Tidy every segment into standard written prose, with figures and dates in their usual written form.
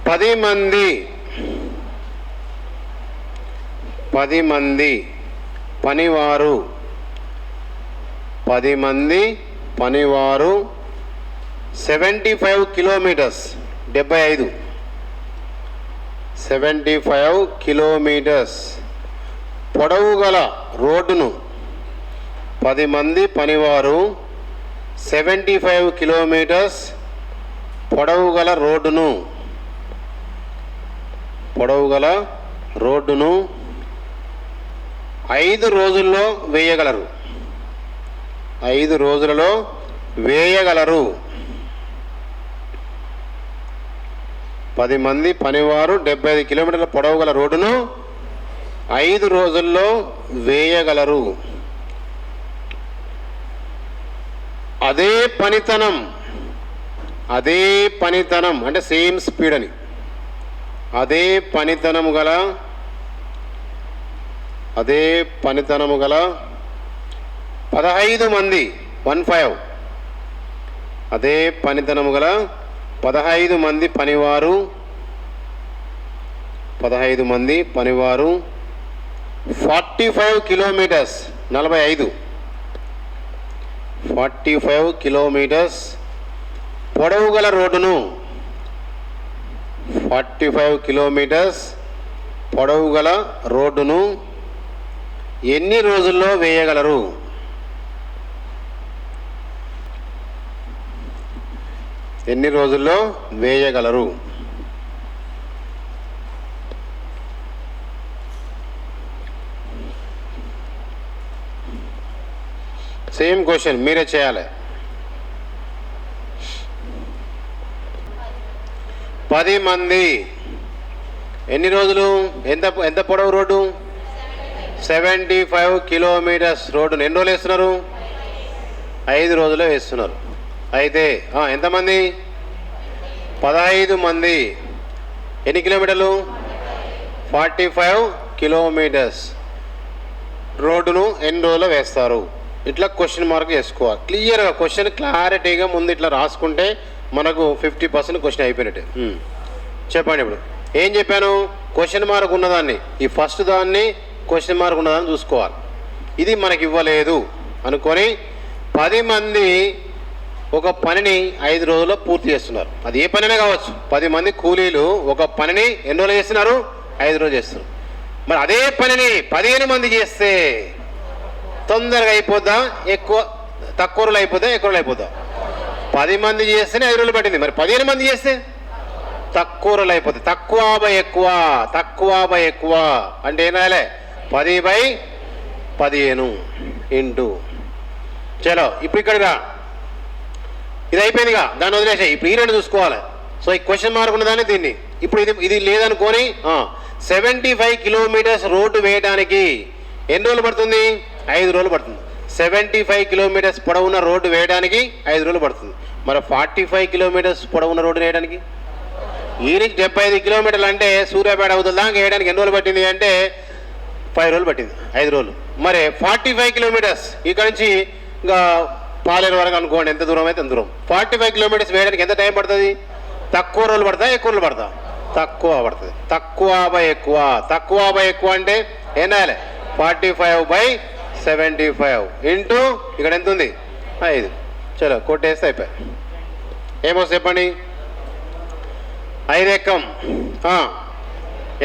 10 మంది పనివారు 75 kilometres 75 kilometres పొడవు గల రోడ్డును 10 మంది పనివారు 75 కిలోమీటర్స్ పొడవు గల రోడ్డును 5 రోజుల్లో వేయగలరు. 5 రోజులలో వేయగలరు. 10 మంది పనివారు 75 కిలోమీటర్ల పొడవు గల రోడ్డును 5 రోజుల్లో వేయగలరు. అదే పనితనం అంటే సేమ్ స్పీడ్ అని. అదే పనితనము గల 15 మంది 15 అదే పనితనము గల 15 మంది పనివారు 45 కిలోమీటర్స్ 45 కిలోమీటర్స్ పొడవు గల రోడ్డును 45 కిలోమీటర్స్ పొడవు గల రోడ్డును ఎన్ని రోజుల్లో వేయగలరు? ఎన్ని రోజుల్లో వేయగలరు? సేమ్ క్వశ్చన్ మీరే చేయాలి. 10 మంది ఎన్ని రోజులు? ఎంత పొడవు రోడ్డు? 75 కిలోమీటర్స్ రోడ్డును ఎన్ని రోజులు వేస్తున్నారు? 5 రోజుల్లో వేస్తున్నారు. అయితే ఎంతమంది? 15 మంది ఎన్ని కిలోమీటర్లు? 45 కిలోమీటర్స్ రోడ్డును ఎన్ని రోజుల్లో వేస్తారు? ఇట్లా క్వశ్చన్ మార్క్ చేసుకోవాలి. క్లియర్గా క్వశ్చన్ క్లారిటీగా ముందు ఇట్లా రాసుకుంటే మనకు 50% క్వశ్చన్ అయిపోయినట్టే. చెప్పండి. ఇప్పుడు ఏం చెప్పాను? క్వశ్చన్ మార్క్ ఉన్నదాన్ని, ఈ ఫస్ట్ దాన్ని క్వశ్చన్ మార్క్ ఉన్నదాన్ని చూసుకోవాలి. ఇది మనకి ఇవ్వలేదు అనుకొని 10 మంది ఒక పనిని 5 రోజుల్లో పూర్తి చేస్తున్నారు. అది ఏ పనైనా కావచ్చు. 10 మంది కూలీలు ఒక పనిని ఎన్ని రోజులు చేస్తున్నారు? 5 రోజులు చేస్తున్నారు. మరి అదే పనిని 15 మంది చేస్తే తొందరగా అయిపోద్దా? తక్కువ రోజులు అయిపోద్దా? ఎక్కువ రోజులు అయిపోద్దా? 10 మంది చేస్తేనే 5 రోజులు పట్టింది. మరి 15 మంది చేస్తే తక్కువ రోజులు అయిపోతుంది. తక్కువ బై ఎక్కువ అంటే ఏం రాయాలి? 10/15 ఇంటూ. చలో ఇప్పుడు ఇక్కడ రా, ఇది అయిపోయిందిగా, దాన్ని వదిలేసాయి. ఇప్పుడు ఈ రెండు చూసుకోవాలి. సో ఈ క్వశ్చన్ మార్క్ ఉన్నదాన్ని దీన్ని. ఇప్పుడు ఇది లేదనుకొని 75 కిలోమీటర్స్ రోడ్డు వేయడానికి ఎన్ని రోజులు పడుతుంది? 5 రోజులు పడుతుంది. 75 కిలోమీటర్స్ పొడవున్న రోడ్డు వేయడానికి 5 రోజులు పడుతుంది. మరి 45 కిలోమీటర్స్ పొడవున్న రోడ్డు వేయడానికి ఈ నుంచి 75 కిలోమీటర్లు అంటే సూర్యాపేట అవతల దాకా వేయడానికి ఎన్ని రోజులు పట్టింది అంటే 5 రోజులు పట్టింది. 5 రోజులు. మరి 45 కిలోమీటర్స్ ఇక్కడ నుంచి ఇంకా పాలేరు వరకు అనుకోండి, ఎంత దూరం అయితే అంత దూరం. 45 కిలోమీటర్స్ వేయడానికి ఎంత టైం పడుతుంది? తక్కువ రోజులు పడతా, ఎక్కువ రోజులు పడతా? తక్కువ పడుతుంది. తక్కువ బై ఎక్కువ అంటే ఏం రాయాలి? 45/75 ఇంటూ ఇక్కడ ఎంత ఉంది? 5. చలో కొట్టేస్తే అయిపోయి. ఏమొస్తుంది చెప్పండి? 5 ఎక్కం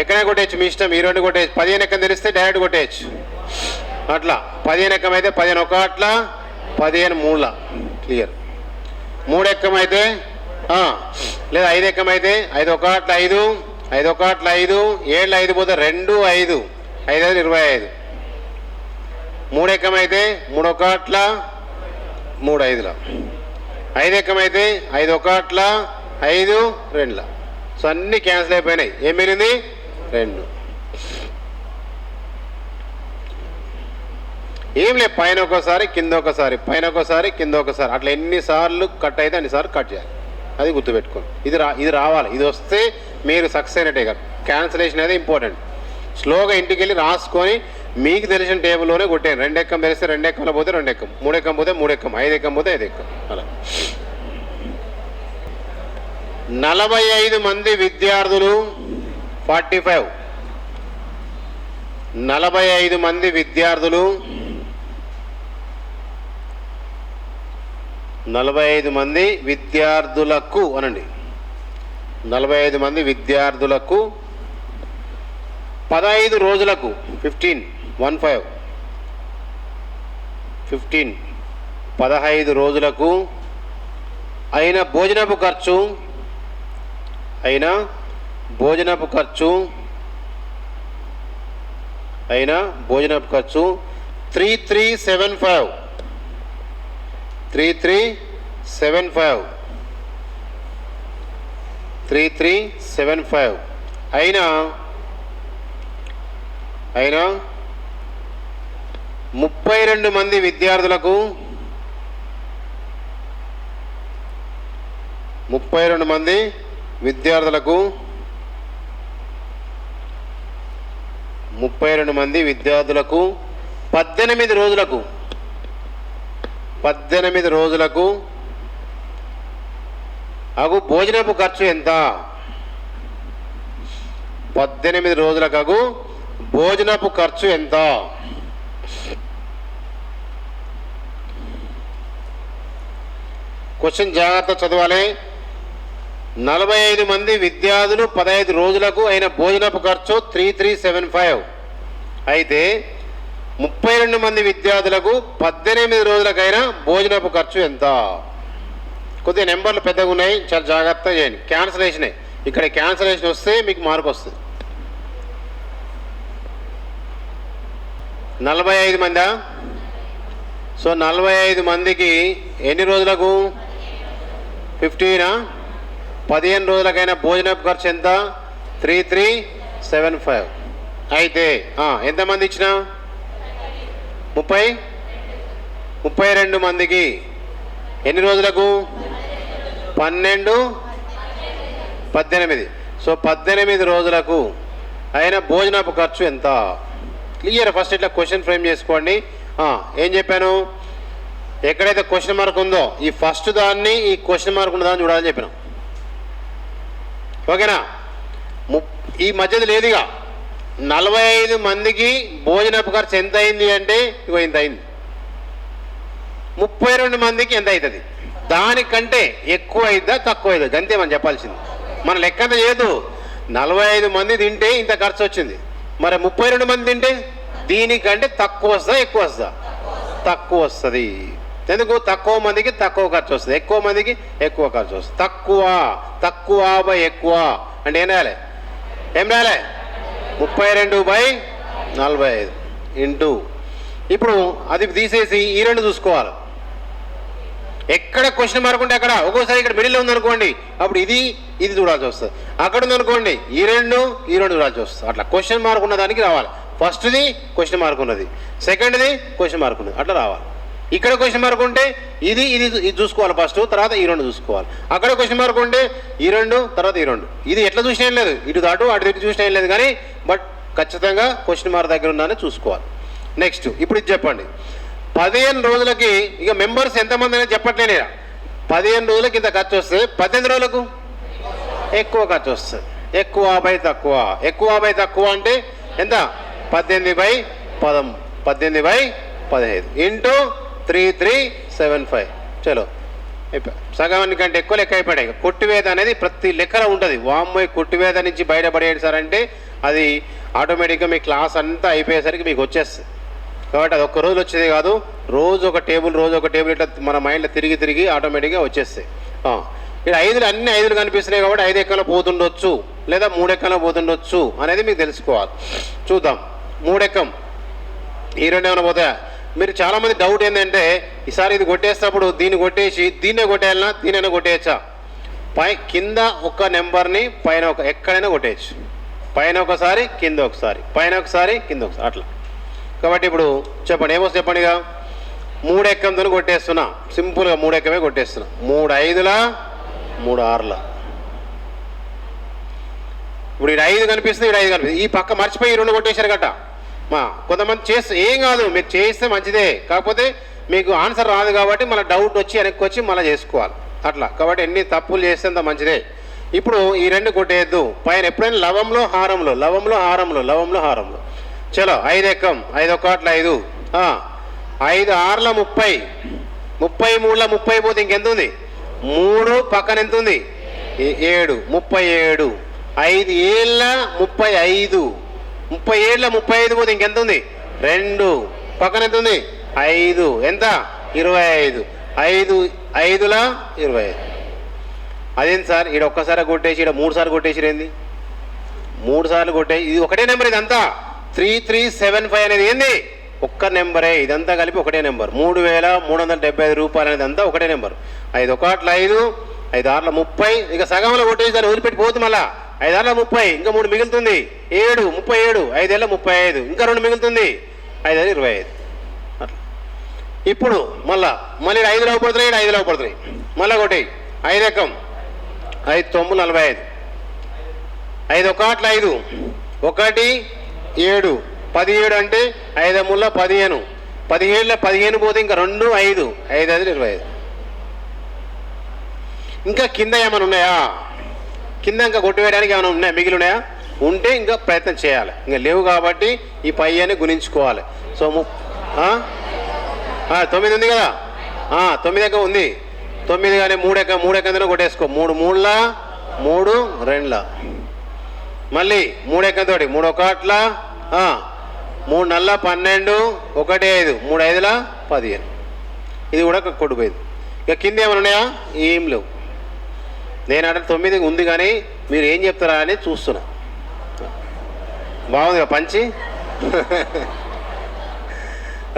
ఎక్కడైనా కొట్టేయచ్చు, మీ ఇష్టం. ఈ రెండు కొట్టేయచ్చు. 15 ఎక్కం తెలిస్తే డైరెక్ట్ కొట్టేయచ్చు. అట్లా 15 ఎక్కం అయితే 15 ఒక అట్లా 15 మూల క్లియర్. 3 ఎక్కం అయితే లేదా 5 ఎక్కం అయితే 5 ఒక అట్లా 5 5 ఒక అట్లా 5 7 5 పోతే 2 5 5 25. 3 ఎక్కం అయితే 3 ఒక అట్లా 3 5ల. 5 ఎక్కం అయితే 5 ఒక అట్లా 5 2ల. సో అన్నీ క్యాన్సిల్ అయిపోయినాయి. ఏం మిగిలింది? 2. ఏం లేదు, పైన ఒకసారి కింద ఒకసారి, పైన ఒకసారి కింద ఒకసారి, అట్లా ఎన్నిసార్లు కట్ అయితే అన్నిసార్లు కట్ చేయాలి. అది గుర్తుపెట్టుకోండి. ఇది రావాలి. ఇది వస్తే మీరు సక్సెస్ అయినట్టే కాదు. క్యాన్సిలేషన్ అనేది ఇంపార్టెంట్. స్లోగా ఇంటికి వెళ్ళి రాసుకొని మీకు తెలిసిన టేబుల్లోనే కొట్టేయండి. 2 ఎక్కం తెలిస్తే 2 ఎక్కంలో పోతే 2 ఎక్కం, 3 ఎక్కం పోతే 3 ఎక్కం, 5 ఎక్కం పోతే 5 ఎక్కం. అలా 45 మంది విద్యార్థులు 45. 45 మంది విద్యార్థులు 45 మంది విద్యార్థులకు అనండి. 45 మంది విద్యార్థులకు 15 రోజులకు 15 రోజులకు అయిన భోజనపు ఖర్చు 3375 అయినా 32 మంది విద్యార్థులకు 18 రోజులకు అగు భోజనపు ఖర్చు ఎంత? 18 రోజులకు అగు భోజనపు ఖర్చు ఎంత? క్వశ్చన్ జాగ్రత్త చదవాలి. 45 మంది విద్యార్థులు 15 రోజులకు అయిన భోజనపు ఖర్చు 3375 అయితే 32 మంది విద్యార్థులకు 18 రోజులకైనా భోజనపు ఖర్చు ఎంత? కొద్దిగా నెంబర్లు పెద్దగా ఉన్నాయి, చాలా జాగ్రత్తగా చేయండి. క్యాన్సలేషనే, ఇక్కడ క్యాన్సలేషన్ వస్తే మీకు మార్క్ వస్తుంది. 45 మందా? సో 45 మందికి ఎన్ని రోజులకు? 15 రోజులకైనా భోజనపు ఖర్చు ఎంత? 3375 అయితే ఎంతమంది ఇచ్చిన? 32 మందికి ఎన్ని రోజులకు? 12 18. సో 18 రోజులకు అయిన భోజనపు ఖర్చు ఎంత? క్లియర్. ఫస్ట్ ఇట్లా క్వశ్చన్ ఫ్రేమ్ చేసుకోండి. ఏం చెప్పాను? ఎక్కడైతే క్వశ్చన్ మార్క్ ఉందో ఈ ఫస్ట్ దాన్ని ఈ క్వశ్చన్ మార్క్ ఉన్న దాన్ని చూడాలని చెప్పినాం. ఓకేనా? ఈ మధ్యది లేదుగా. 45 మందికి భోజనపు ఖర్చు ఎంత అయింది అంటే ఇగో ఇంత అయింది. 32 మందికి ఎంత అవుతుంది? దానికంటే ఎక్కువ అయిద్దా తక్కువ అయిద్దా? గంతే మనం చెప్పాల్సింది. మన లెక్క అంతా చేయదు. 45 మంది తింటే ఇంత ఖర్చు వచ్చింది, మరి 32 మంది తింటే దీనికంటే తక్కువ వస్తుందా ఎక్కువ వస్తుందా? తక్కువ వస్తుంది. ఎందుకు? తక్కువ మందికి తక్కువ ఖర్చు వస్తుంది, ఎక్కువ మందికి ఎక్కువ ఖర్చు వస్తుంది. తక్కువ బై ఎక్కువ అంటే ఏం రాయాలి? 32/45 ఇంటూ. ఇప్పుడు అది తీసేసి ఈ రెండు చూసుకోవాలి. ఎక్కడ క్వశ్చన్ మార్క్ ఉంటే అక్కడ, ఒక్కోసారి ఇక్కడ మిడిల్లో ఉందనుకోండి అప్పుడు ఇది చూడాల్సి వస్తుంది. అక్కడ ఉందనుకోండి ఈ రెండు చూడాల్సి వస్తుంది. అట్లా క్వశ్చన్ మార్క్ ఉన్న దానికి రావాలి. ఫస్ట్ది క్వశ్చన్ మార్క్ ఉన్నది, సెకండ్ది క్వశ్చన్ మార్క్ ఉన్నది, అట్లా రావాలి. ఇక్కడ క్వశ్చన్ మార్క్ ఉంటే ఇది చూసుకోవాలి ఫస్ట్, తర్వాత ఈ రెండు చూసుకోవాలి. అక్కడ క్వశ్చన్ మార్క్ ఉంటే ఈ రెండు, తర్వాత ఈ రెండు. ఇది ఎట్లా చూసినా ఏం లేదు, ఇటు ఇటు చూసినా ఏం లేదు, కానీ బట్ ఖచ్చితంగా క్వశ్చన్ మార్క్ దగ్గర ఉందని చూసుకోవాలి. నెక్స్ట్ ఇప్పుడు ఇది చెప్పండి. 15 రోజులకి ఇక మెంబర్స్ ఎంతమంది అనేది చెప్పట్లేనే. 15 రోజులకి ఇంత ఖర్చు వస్తుంది, 18 రోజులకు ఎక్కువ ఖర్చు వస్తుంది. ఎక్కువ బై తక్కువ అంటే ఎంత? 18/15 ఇంటూ 3375. చలో సగానికంటే ఎక్కువ లెక్క అయిపోయాయి. కొట్టివేత అనేది ప్రతి లెక్కలో ఉంటుంది. వామ్మోయ్ కొట్టివేత నుంచి బయటపడేది సార్ అంటే అది ఆటోమేటిక్గా మీ క్లాస్ అంతా అయిపోయేసరికి మీకు వచ్చేస్తుంది. కాబట్టి అది ఒక్క రోజులు వచ్చేది కాదు, రోజు ఒక టేబుల్ ఇట్లా మన మైండ్లో తిరిగి ఆటోమేటిక్గా వచ్చేస్తాయి. ఇక్కడ అన్ని 5 కనిపిస్తున్నాయి కాబట్టి 5 ఎక్కలో పోతుండొచ్చు లేదా 3 ఎక్కలో పోతుండొచ్చు అనేది మీకు తెలుసుకోవాలి. చూద్దాం. 3 ఎక్కం ఈ రెండు ఏమైనా పోతాయా? మీరు చాలామంది డౌట్ ఏంటంటే ఈసారి ఇది కొట్టేసినప్పుడు దీన్ని కొట్టేసి దీన్నే కొట్టేయాలన్నా దీనైనా కొట్టేయచ్చా? కింద ఒక నెంబర్ని పైన ఎక్కడైనా కొట్టేయచ్చు. పైన ఒకసారి కింద ఒకసారి, పైన ఒకసారి కింద ఒకసారి, అట్లా. కాబట్టి ఇప్పుడు చెప్పండి, ఏమో చెప్పండి. ఇక 3 ఎక్కంతో కొట్టేస్తున్నా, సింపుల్గా 3 ఎక్కమే కొట్టేస్తున్నా. 3 5లా 3 6లా. ఇప్పుడు ఇక్కడ 5 కనిపిస్తుంది, ఇక్కడ 5 కనిపిస్తుంది. ఈ పక్క మర్చిపోయి 2 కొట్టేశారు గట్ట. కొంతమంది చేస్తే ఏం కాదు, మీరు చేస్తే మంచిదే, కాకపోతే మీకు ఆన్సర్ రాదు కాబట్టి మళ్ళీ డౌట్ వచ్చి వెనక్కి వచ్చి మళ్ళీ చేసుకోవాలి అట్లా. కాబట్టి ఎన్ని తప్పులు చేస్తే అంత మంచిదే. ఇప్పుడు ఈ రెండు కొట్టేయద్దు, పైన ఎప్పుడైనా లవంలో హారంలో, లవంలో హారంలో, లవంలో హారంలో. చలో 5 ఎక్కం, 5 ఒకట్ల 5, 5 6ల 30, 33ల 30 పోతే ఇంకెంత ఉంది? 3 పక్కన ఎంత ఉంది? 7, 37. 5 ఏళ్ళ 35, 37ల 35 పోతే ఇంకెంత ఉంది? 2 పక్కన ఎంత ఉంది? 5, ఎంత? 25. 5 5ల 25. అదేంటి సార్, ఈడ ఒక్కసారి కొట్టేసి ఈడ 3 సార్లు కొట్టేసిరేంది? 3 సార్లు కొట్టేసి ఇది ఒకటే నెంబర్, ఇదంతా 3375 అనేది ఏంది? ఒక్క నెంబరే, ఇదంతా కలిపి ఒకటే నెంబర్. 3375 రూపాయలు అనేది అంతా ఒకటే నెంబర్. 5 ఒకట్ల 5, 5 6ల 30, ఇక సగంలో కొట్టేసి దాన్ని వదిలిపెట్టి పోతు. మళ్ళా 5 6ల 30, ఇంకా 3 మిగులుతుంది, 7, 37, 5 ఏళ్ళ 35, ఇంకా 2 మిగులుతుంది, 5 5 25. అట్లా ఇప్పుడు మళ్ళీ 5 లో పడుతున్నాయి, 5 లో పడుతున్నాయి. మళ్ళీ కొట్టేయి. 5 ఎక్కం, 5 9 45, 5 ఒకట్ల 5, 1 7, 17 అంటే 5 3ల 15, 17ల 15 పోతే ఇంకా 2 5, 5 5 25. ఇంకా కింద ఏమైనా ఉన్నాయా? కింద ఇంకా కొట్టివేయడానికి ఏమైనా ఉన్నాయా? మిగిలి ఉన్నాయా? ఉంటే ఇంకా ప్రయత్నం చేయాలి. ఇంకా లేవు కాబట్టి ఈ పై అని గుణించుకోవాలి. సో 9 ఉంది కదా, 9 ఎక్క ఉంది. 9 కానీ 3 ఎక్క, 3 ఎక్కందరూ కొట్టేసుకో. 3 3ల 3 2ల, మళ్ళీ 3 ఎక్కంతోటి 3 ఒకట్ల 3 నల్ల 12, 1 5, 3 5ల 15. ఇది కూడా కొట్టుపోయింది. ఇక కింద ఏమైనా ఉన్నాయా? ఏం లేవు. నేను అంటే 9 ఉంది కానీ మీరు ఏం చెప్తారా అని చూస్తున్నా. బాగుంది కదా పంచి?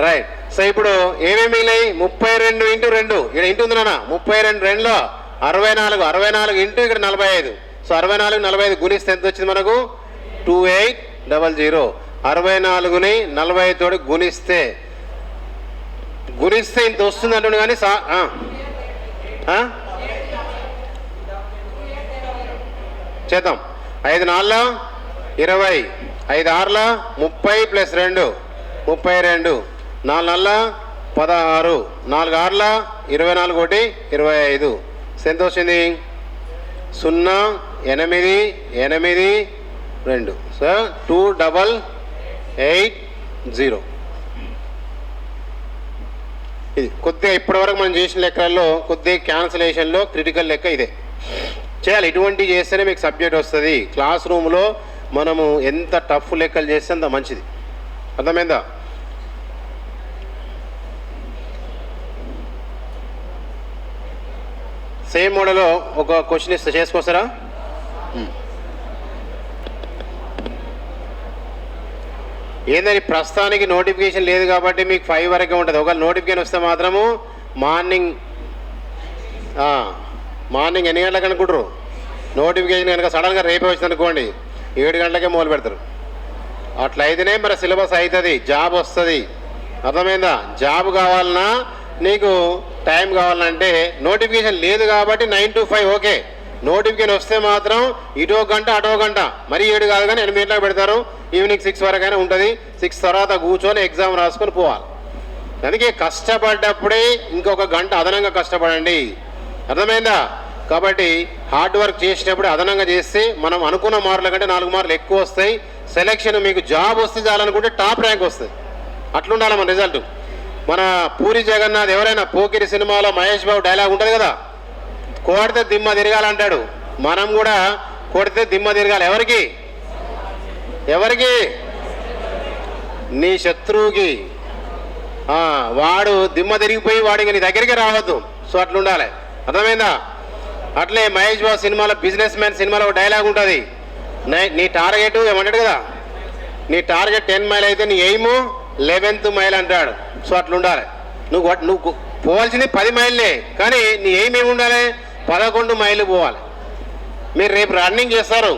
రైట్. సో ఇప్పుడు ఏమేమి మిగిలినాయి? 32 ఇంటూ 2, ఇక్కడ ఇంటూ ఉంది నాన్న. 32 2లో 64, 64 ఇంటూ ఇక్కడ 45. సో 64 45 గుణిస్తే ఎంత వచ్చింది మనకు? 2800. 64ని 40 తోటి గుణిస్తే ఇంత వస్తుంది అంటుండే కానీ చేద్దాం. 5 4ల 20, 5 6ల 30 ప్లస్ 2 32, 4 నల్ల 16, 4 6ల 24 1 25. ఎంత వచ్చింది? 0 8 8 2. సో 2880. ఇది కొద్దిగా ఇప్పటివరకు మనం చేసిన లెక్కల్లో కొద్దిగా క్యాన్సలేషన్లో క్రిటికల్ లెక్క ఇదే చేయాలి. ఇటువంటివి చేస్తేనే మీకు సబ్జెక్ట్ వస్తుంది. క్లాస్ రూమ్లో మనము ఎంత టఫ్ లెక్కలు చేస్తే అంత మంచిది. అర్థమైందా? సేమ్ మోడల్లో ఒక క్వశ్చన్ ఇస్తే చేసుకొస్తారా? ఏందని ప్రస్తుతానికి నోటిఫికేషన్ లేదు కాబట్టి మీకు 5 వరకే ఉంటుంది. ఒకవేళ నోటిఫికేషన్ వస్తే మాత్రము మార్నింగ్ ఎన్ని గంటలకు అనుకుంటారు? నోటిఫికేషన్ కనుక సడన్గా రేపే వచ్చింది అనుకోండి 7 గంటలకే మొదలు పెడతారు. అట్లా అయితేనే మరి సిలబస్ అవుతుంది, జాబ్ వస్తుంది. అర్థమైందా? జాబ్ కావాలన్నా నీకు టైం కావాలంటే నోటిఫికేషన్ లేదు కాబట్టి 9 to 5 ఓకే. నోటిఫికేషన్ వస్తే మాత్రం ఇటో గంట అటో గంట, మరీ 7 కాదు కానీ 8 గంటలకు పెడతారు. ఈవినింగ్ 6 వరకైనా ఉంటుంది. 6 తర్వాత కూర్చొని ఎగ్జామ్ రాసుకొని పోవాలి. అందుకే కష్టపడ్డప్పుడే ఇంకొక గంట అదనంగా కష్టపడండి. అర్థమైందా? కాబట్టి హార్డ్ వర్క్ చేసేటప్పుడు అదనంగా చేస్తే మనం అనుకున్న మార్కుల కంటే 4 మార్కులు ఎక్కువ వస్తాయి. సెలెక్షన్ మీకు జాబ్ వస్తే చాలనుకుంటే టాప్ ర్యాంక్ వస్తుంది. అట్లుండాలి మన రిజల్ట్. మన పూరి జగన్నాథ్ ఎవరైనా పోకిరి సినిమాలో మహేష్ బాబు డైలాగ్ ఉంటుంది కదా, కొడితే దిమ్మ తిరగాలంటాడు. మనం కూడా కొడితే దిమ్మ తిరగాలి. ఎవరికి? నీ శత్రువుకి. వాడు దిమ్మ తిరిగిపోయి వాడికి నీ దగ్గరికి రావద్దు. సో అట్లుండాలి. అర్థమైందా? అట్లే మహేష్ బాబు సినిమాలో బిజినెస్ మ్యాన్ సినిమాలో ఒక డైలాగ్ ఉంటుంది. నీ టార్గెట్ ఏమంటాడు కదా, నీ టార్గెట్ 10 మైల్ అయితే నీ ఎయిమ్ 11th మైల్ అంటాడు. సో అట్లుండాలి. నువ్వు పోవాల్సింది 10 మైళ్ళే, కానీ నీ ఎయిమ్ ఏమి ఉండాలి? 11 మైళ్ళు పోవాలి. మీరు రేపు రన్నింగ్ చేస్తారు,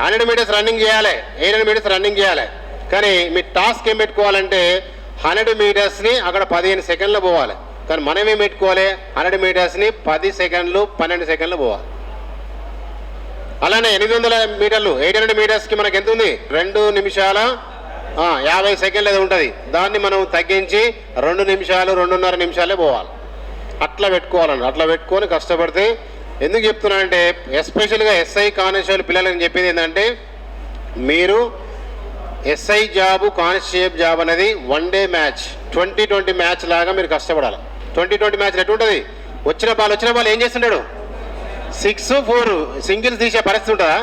100 మీటర్స్ రన్నింగ్ చేయాలి, 800 మీటర్స్ రన్నింగ్ చేయాలి. కానీ మీ టాస్క్ ఏం పెట్టుకోవాలంటే 100 మీటర్స్ని అక్కడ 15 సెకండ్లు పోవాలి. కానీ మనం ఏం పెట్టుకోవాలి? 100 మీటర్స్ని 10 సెకండ్లు 12 సెకండ్లు పోవాలి. అలానే 800 మీటర్లు 800 మీటర్స్కి మనకి ఎంత ఉంది? 2 నిమిషాల 50 సెకండ్లు ఏదో ఉంటుంది. దాన్ని మనం తగ్గించి 2 నిమిషాలు 2.5 నిమిషాలే పోవాలి. అట్లా పెట్టుకోవాలండి. అట్లా పెట్టుకొని కష్టపడితే ఎందుకు చెప్తున్నా అంటే ఎస్పెషల్గా ఎస్ఐ కానిస్టేబుల్ పిల్లలని చెప్పేది ఏంటంటే మీరు ఎస్ఐ జాబు కానిస్టేబుల్ జాబ్ అనేది 1 డే మ్యాచ్ 20-20 మ్యాచ్ లాగా మీరు కష్టపడాలి. 20-20 మ్యాచ్లు ఎటుంటుంది? వచ్చిన బాల్ ఏం చేస్తుంటాడు? 6-4 సింగిల్స్ తీసే పరిస్థితి ఉంటుందా?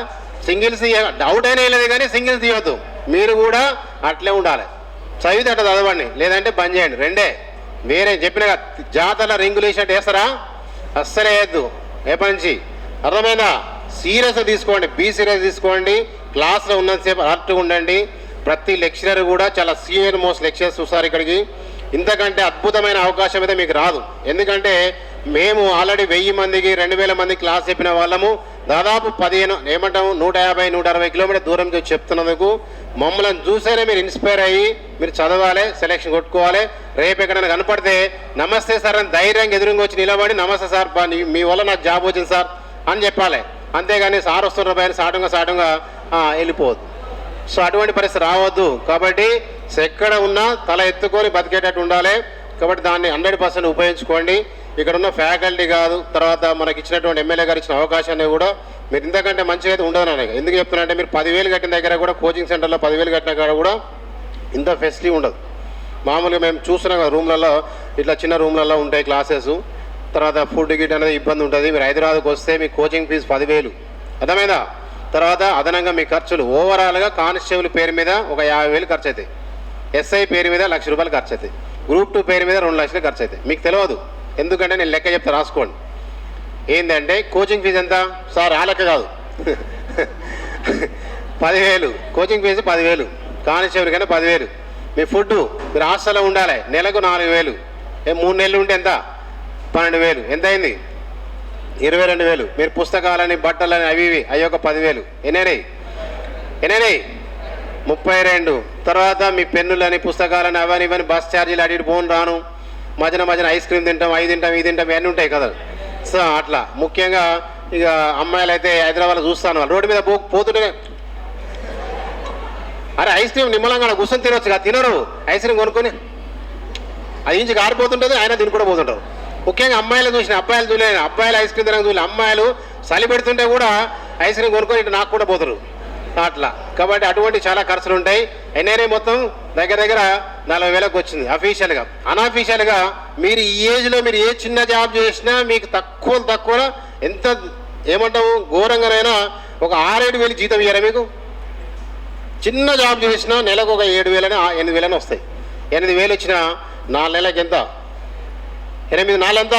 సింగిల్స్ అవుట్ అయినా లేదు కానీ సింగిల్స్ తీయవద్దు. మీరు కూడా అట్లే ఉండాలి. చదివితే అట్లా చదవండి, లేదంటే బంద్ చేయండి. రెండే. వేరే చెప్పిన జాతర రింగులు వేసినట్టు వేస్తారా? అస్సలే వేయద్దు. రేపటి నుంచి అర్థమైందా? సీరియస్గా తీసుకోండి, సీరియస్ తీసుకోండి. క్లాస్లో ఉన్నంతసేపు అలర్ట్గా ఉండండి. ప్రతి లెక్చరర్ కూడా చాలా సీనియర్ మోస్ట్ లెక్చరర్స్ చూస్తారు ఇక్కడికి. ఇంతకంటే అద్భుతమైన అవకాశం అయితే మీకు రాదు. ఎందుకంటే మేము ఆల్రెడీ 1000 మందికి 2000 మందికి క్లాస్ చెప్పిన వాళ్ళము. దాదాపు 150-160 కిలోమీటర్ దూరం నుంచి చెప్తున్నందుకు మమ్మల్ని చూసేనే మీరు ఇన్స్పైర్ అయ్యి మీరు చదవాలి, సెలెక్షన్ కొట్టుకోవాలి. రేపు ఎక్కడైనా కనపడితే నమస్తే సార్ అని ధైర్యంగా ఎదురుగా వచ్చి నిలబడి నమస్తే సార్ మీ వల్ల నాకు జాబ్ వచ్చింది సార్ అని చెప్పాలి. అంతేగాని సార్ వస్తున్న పైన సాటుగా వెళ్ళిపోవద్దు. సో అటువంటి పరిస్థితి రావద్దు. కాబట్టి ఎక్కడ ఉన్నా తల ఎత్తుకొని బతికేటట్టు ఉండాలి. కాబట్టి దాన్ని 100% ఉపయోగించుకోండి. ఇక్కడ ఉన్న ఫ్యాకల్టీ కాదు, తర్వాత మనకి ఇచ్చినటువంటి ఎమ్మెల్యే గారు ఇచ్చిన అవకాశాన్ని కూడా మీరు ఇంతకంటే మంచిగా అయితే ఉండదు. నాకు ఎందుకు చెప్తున్నానంటే మీరు 10,000 కట్టిన దగ్గర కూడా కోచింగ్ సెంటర్లో 10,000 కట్టిన కాడ కూడా ఇంత ఫెసిలిటీ ఉండదు. మామూలుగా మేము చూస్తున్నాం కదా రూమ్లలో, ఇట్లా చిన్న రూమ్లలో ఉంటాయి క్లాసెస్. తర్వాత ఫుడ్ గిట్ అనేది ఇబ్బంది ఉంటుంది. మీరు హైదరాబాద్కి వస్తే మీ కోచింగ్ ఫీజు 10,000. అర్థమైందా? తర్వాత అదనంగా మీ ఖర్చులు ఓవరాల్గా కానిస్టేబుల్ పేరు మీద ఒక 50,000 ఖర్చు అవుతాయి. ఎస్ఐ పేరు మీద ₹1,00,000 ఖర్చు అవుతాయి. గ్రూప్ 2 పేరు మీద 2 లక్షలు ఖర్చు అవుతాయి. మీకు తెలియదు, ఎందుకంటే నేను లెక్క చెప్తా, రాసుకోండి. ఏంటంటే కోచింగ్ ఫీజు ఎంత సార్? ఆ లెక్క కాదు. 10,000 కోచింగ్ ఫీజు, 10,000 కానిస్టేబుల్ కన్నా 10,000. మీ ఫుడ్ మీరు హాస్టల్లో ఉండాలి, నెలకు 4,000. 3 నెలలు ఉంటే ఎంత? 12,000. ఎంత అయింది? 22,000. మీరు పుస్తకాలని బట్టలని అవి అయ్యొక 10,000. ఎన్నైనాయి? 32. తర్వాత మీ పెన్నులని పుస్తకాలని అవన్నీ ఇవన్నీ బస్ ఛార్జీలు అటు ఇటు పోను రాను, మధ్యన ఐస్ క్రీమ్ తింటాం, అవి తింటాం, ఇవన్నీ ఉంటాయి కదా. సో అట్లా ముఖ్యంగా ఇక అమ్మాయిలు అయితే హైదరాబాద్లో చూస్తాను, వాళ్ళు రోడ్డు మీద పోతుంటే అరే ఐస్ క్రీమ్ నిమ్మలంగా కూర్చొని తినొచ్చు కదా, తినరు. ఐస్ క్రీమ్ కొనుక్కొని అది ఇంచుకు ఆరిపోతుంటుంది, ఆయన తిని కూడా పోతుంటారు. ముఖ్యంగా అమ్మాయిలు చూసిన, అబ్బాయిలు చూడలేదు. అబ్బాయిలు ఐస్ క్రీమ్ తినక చూడలేదు. అమ్మాయిలు చలి పెడుతుంటే కూడా ఐస్ క్రీమ్ కొనుక్కొని ఇటు నాకు కూడా పోతారు అట్లా. కాబట్టి అటువంటి చాలా ఖర్చులు ఉంటాయి. ఎన్ఐఏ మొత్తం దగ్గర 40,000కి వచ్చింది అఫీషియల్గా. అన్అఫీషియల్గా మీరు ఈ ఏజ్లో మీరు ఏ చిన్న జాబ్ చేసినా మీకు తక్కువ ఎంత ఏమంటాము ఘోరంగానైనా ఒక 6-7 వేలు జీతం ఇయ్యారా మీకు? చిన్న జాబ్ చేసినా నెలకు ఒక 7,000 8,000 వస్తాయి. 8,000 వచ్చిన 4 నెలలకి ఎంత? 8 4 ఎంత?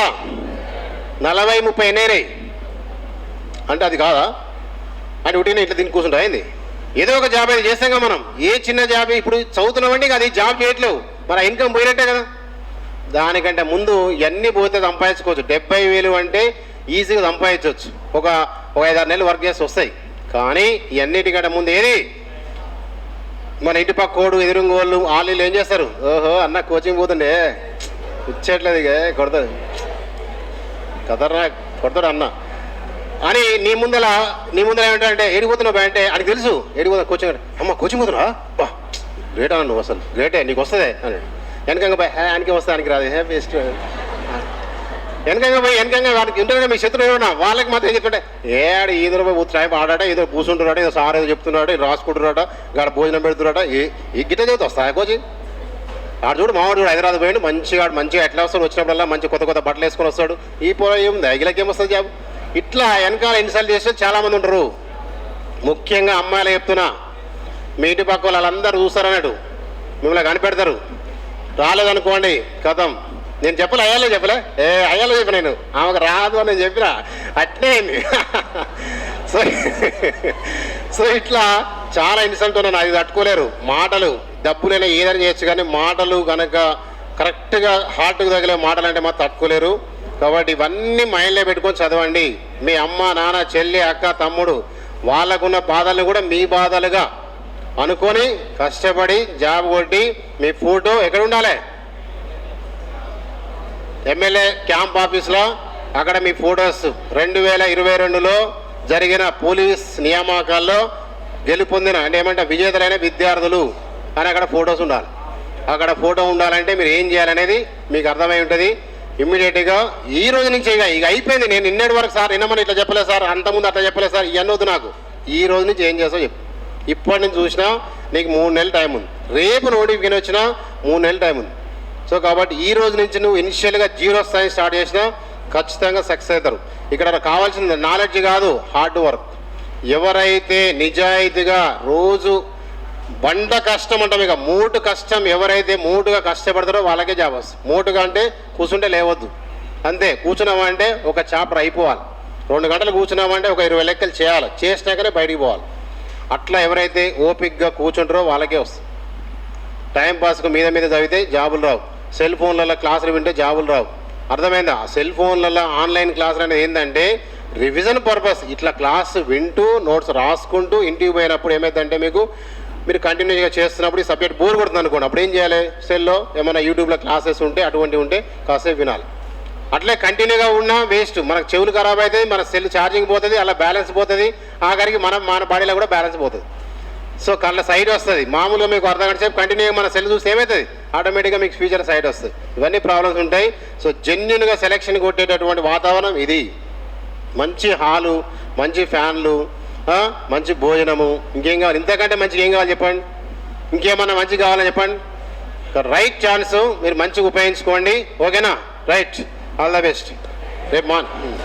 40-30 ఎన్ఐఏ అంటే అది కాదా? అంటే ఒకటి ఇట్లా తిని కూర్చుంటా అయింది. ఏదో ఒక జాబ్ అయితే చేస్తాం మనం. ఏ చిన్న జాబ్ ఇప్పుడు చదువుతున్నామండి, అది జాబ్ చేయట్లేవు, మన ఇన్కమ్ పోయినట్టే కదా. దానికంటే ముందు ఇవన్నీ పోతే సంపాదించుకోవచ్చు. 70,000 అంటే ఈజీగా సంపాదించవచ్చు. ఒక 5-6 నెలలు వర్క్ చేసి వస్తాయి. కానీ ఇవన్నిటికంటే ముందు ఏది? మన ఇంటి పక్కోడు ఎదురుంగోళ్ళు వాళ్ళు ఏం చేస్తారు? ఓహో అన్న కోచింగ్ పోతుండే ఇచ్చేట్లేదు, ఇక కొడతాడు కదరా, కొడతాడు అన్న అని నీ ముందర ఏమంటారంటే ఏడిపోతున్నావు అంటే ఆయనకు తెలుసు ఏడిపోతున్నా కోచింగ్. అమ్మ కోచింగ్ పోతున్నా బా గ్రేట్ అన్న, నువ్వు అసలు గ్రేటే, నీకు వస్తుంది అని వెనకంగా పోయి ఆయనకి వస్తే ఆయనకి రాదు, బెస్ట్ వెనకంగా పోయి వాడికి ఉంటుండే మీ శత్రువు ఏమన్నా వాళ్ళకి మాత్రం ఏం చెప్తుంటే ఏడు ఈదురు పోయి ఆడాట, ఏదో కూర్చుంటున్నాడు, ఏదో సార్ ఏదో చెప్తున్నాడు, రాసుకుంటున్నాట, గాడ భోజనం పెడుతున్నాట, ఈ గిట్ట చదివితే వస్తాయి కోచింగ్. ఆడు చూడు మావాడు చూడు హైదరాబాద్ పోయిండు, మంచిగా ఎట్లా వస్తాడు, వచ్చినప్పుడల్లా మంచి కొత్త బట్టలు వేసుకొని వస్తాడు. ఈ పొల ఏముంది అగిలకి ఏమొస్తుంది జాబ్? ఇట్లా వెనకాల ఇన్సల్ట్ చేస్తే చాలామంది ఉంటారు. ముఖ్యంగా అమ్మాయిలు చెప్తున్నా, మీ ఇంటి పక్క వాళ్ళందరూ చూస్తారు అన్నట్టు మిమ్మల్ని కనిపెడతారు. రాలేదనుకోండి కథం. నేను అయ్యాలో చెప్పిన నేను ఆమెకు రాదు అని నేను చెప్పిన అట్నే అయింది. సో ఇట్లా చాలా ఇన్సల్ట్ ఉన్నాను, అది తట్టుకోలేరు. మాటలు డబ్బులైనా ఏదైనా చేయొచ్చు, కానీ మాటలు కనుక కరెక్ట్గా హార్ట్కి తగిలే మాటలు అంటే మాత్రం తట్టుకోలేరు. కాబట్టి ఇవన్నీ మైండ్లో పెట్టుకొని చదవండి. మీ అమ్మ నాన్న చెల్లి అక్క తమ్ముడు వాళ్ళకున్న బాధలను కూడా మీ బాధలుగా అనుకొని కష్టపడి జాబ్ కొట్టి మీ ఫోటో ఎక్కడ ఉండాలి? ఎమ్మెల్యే క్యాంప్ ఆఫీస్లో అక్కడ మీ ఫొటోస్ 2022లో జరిగిన పోలీస్ నియామకాల్లో గెలుపొందిన అంటే ఏమంటే విజేతలైన విద్యార్థులు అని అక్కడ ఫొటోస్ ఉండాలి. అక్కడ ఫోటో ఉండాలంటే మీరు ఏం చేయాలనేది మీకు అర్థమై ఉంటుంది. ఇమ్మీడియట్గా ఈ రోజు నుంచి ఇక అయిపోయింది. నేను నిన్నటి వరకు సార్ నిన్నమని ఇట్లా చెప్పలేదు సార్, అంతకుముందు అట్లా చెప్పలేదు సార్, ఇవన్నీ వద్దు నాకు. ఈ రోజు నుంచి ఏం చేస్తావు చెప్పు. ఇప్పటి నుంచి చూసినా నీకు 3 నెలలు టైం ఉంది, రేపు నోటిఫికేషన్ వచ్చినా 3 నెలలు టైం ఉంది. సో కాబట్టి ఈ రోజు నుంచి నువ్వు ఇనిషియల్గా 0 స్థాయి స్టార్ట్ చేసినా ఖచ్చితంగా సక్సెస్ అవుతారు. ఇక్కడ కావాల్సింది నాలెడ్జ్ కాదు, హార్డ్ వర్క్. ఎవరైతే నిజాయితీగా రోజు బండ కష్టం అంటాం, ఇక మూటు కష్టం, ఎవరైతే మూటుగా కష్టపడతారో వాళ్ళకే జాబ్ వస్తుంది. మూటుగా అంటే కూర్చుంటే లేవద్దు అంతే, కూర్చున్నామంటే ఒక చాప్టర్ అయిపోవాలి, 2 గంటలు కూర్చున్నామంటే ఒక 20 లెక్కలు చేయాలి, చేసినాకనే బయటికి పోవాలి. అట్లా ఎవరైతే ఓపిక్గా కూర్చుంటారో వాళ్ళకే వస్తుంది. టైంపాస్కు మీద చదివితే జాబులు రావు, సెల్ ఫోన్లలో క్లాసులు వింటే జాబులు రావు. అర్థమైందా? సెల్ ఫోన్లలో ఆన్లైన్ క్లాసులు అనేది ఏంటంటే రివిజన్ పర్పస్. ఇట్లా క్లాస్ వింటూ నోట్స్ రాసుకుంటూ ఇంటికి పోయినప్పుడు ఏమైందంటే మీరు కంటిన్యూగా చేస్తున్నప్పుడు ఈ సబ్జెక్ట్ బోర్ కొడుతుంది అనుకోండి, అప్పుడు ఏం చేయాలి? సెల్లో ఏమైనా యూట్యూబ్లో క్లాసెస్ ఉంటే అటువంటివి ఉంటే కాసేపు వినాలి. అట్లే కంటిన్యూగా ఉన్నా వేస్ట్, మనకు చెవులు ఖరాబ్ అవుతుంది, మన సెల్ ఛార్జింగ్ పోతుంది, అలా బ్యాలెన్స్ పోతుంది, ఆఖరికి మన బాడీలో కూడా బ్యాలెన్స్ పోతుంది. సో కళ్ళ సైడ్ వస్తుంది. మామూలుగా మీకు అర్ధగంట సేపు కంటిన్యూగా మన సెల్ చూస్తే ఏమవుతుంది? ఆటోమేటిక్గా మీకు ఫ్యూచర్ సైడ్ వస్తుంది. ఇవన్నీ ప్రాబ్లమ్స్ ఉంటాయి. సో జెన్యున్గా సెలెక్షన్ కొట్టేటటువంటి వాతావరణం ఇది. మంచి హాలు, మంచి ఫ్యాన్లు, మంచి భోజనము, ఇంకేం కావాలి? ఇంతకంటే మంచిగా ఏం కావాలి చెప్పండి? ఇంకేమన్నా మంచిగా కావాలని చెప్పండి. రైట్ ఛాన్స్ మీరు మంచిగా ఉపయోగించుకోండి. ఓకేనా? Right, all the best. రేపు మార్నింగ్